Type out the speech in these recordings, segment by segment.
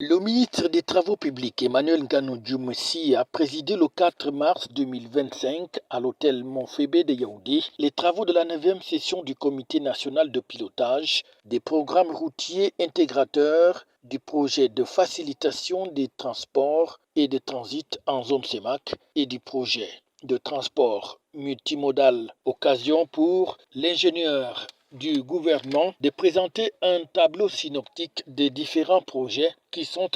Le ministre des Travaux publics, Emmanuel Ngano Djoumoussi, a présidé le 4 mars 2025 à l'hôtel Montfébé de Yaoundé les travaux de la 9e session du Comité national de pilotage des programmes routiers intégrateurs du projet de facilitation des transports et de transit en zone CEMAC et du projet de transport multimodal. Occasion pour l'ingénieur du gouvernement de présenter un tableau synoptique des différents projets qui sont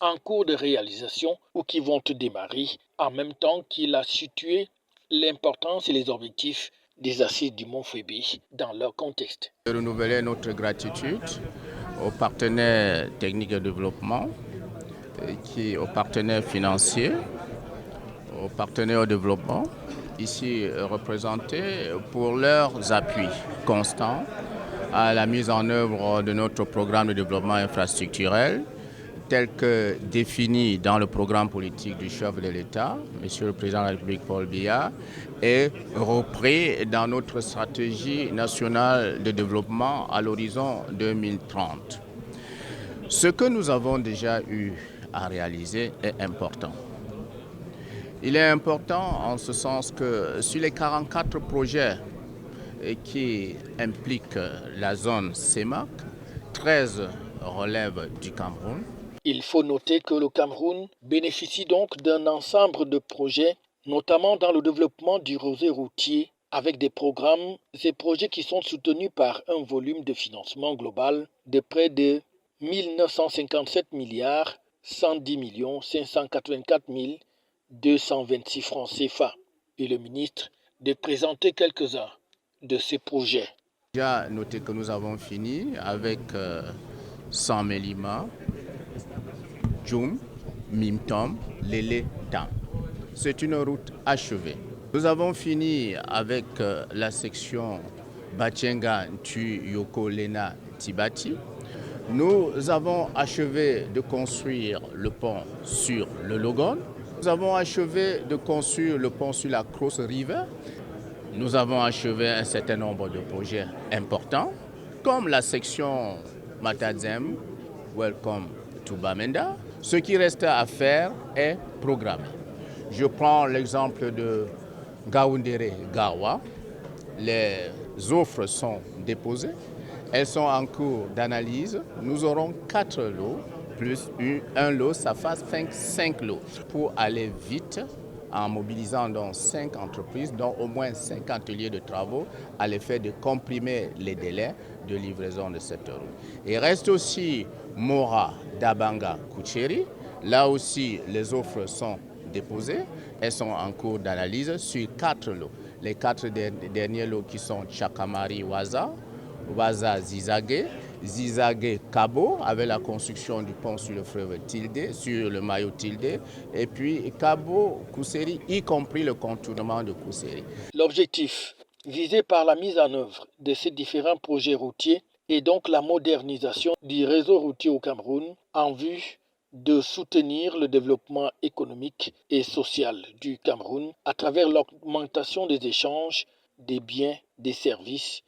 en cours de réalisation ou qui vont démarrer, en même temps qu'il a situé l'importance et les objectifs des assises du Mont Fébé dans leur contexte. Renouveler notre gratitude aux partenaires techniques de développement, aux partenaires financiers, aux partenaires au développement, ici représentés pour leurs appuis constants à la mise en œuvre de notre programme de développement infrastructurel tel que défini dans le programme politique du chef de l'État, Monsieur le Président de la République Paul Biya, et repris dans notre stratégie nationale de développement à l'horizon 2030. Ce que nous avons déjà eu à réaliser est important. Il est important en ce sens que sur les 44 projets qui impliquent la zone CEMAC, 13 relèvent du Cameroun. Il faut noter que le Cameroun bénéficie donc d'un ensemble de projets, notamment dans le développement du réseau routier, avec des programmes et projets qui sont soutenus par un volume de financement global de près de 1957 milliards 110 millions 584 226 francs CFA. Et le ministre de présenter quelques-uns de ces projets. Déjà noté que nous avons fini avec Samelima, Djoum, Mimtom, Lélé, Tam. C'est une route achevée. Nous avons fini avec la section Bachenga, Ntu, Yoko, Lena, Tibati. Nous avons achevé de construire le pont sur le Logon. Nous avons achevé de construire le pont sur la Cross River. Nous avons achevé un certain nombre de projets importants, comme la section Matadzem, Welcome to Bamenda. Ce qui reste à faire est programmé. Je prends l'exemple de Gaoundéré Gawa. Les offres sont déposées. Elles sont en cours d'analyse. Nous aurons 4 lots, plus un lot, ça fait 5 lots. Pour aller vite, en mobilisant donc 5 entreprises, dont au moins 5 ateliers de travaux, à l'effet de comprimer les délais de livraison de cette route. Il reste aussi Mora, Dabanga, Kucheri. Là aussi, les offres sont déposées. Elles sont en cours d'analyse sur 4 lots. Les 4 derniers lots qui sont Chakamari, Waza, Waza, Zizagé, Zizagé, Kabo, avec la construction du pont sur le fleuve Tilde, sur le maillot Tilde, et puis Kabo, Kousseri, y compris le contournement de Kousseri. L'objectif visé par la mise en œuvre de ces différents projets routiers est donc la modernisation du réseau routier au Cameroun en vue de soutenir le développement économique et social du Cameroun à travers l'augmentation des échanges des biens, des services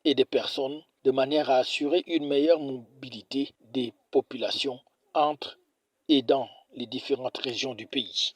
et des personnes de manière à assurer une meilleure mobilité des populations entre et dans les différentes régions du pays.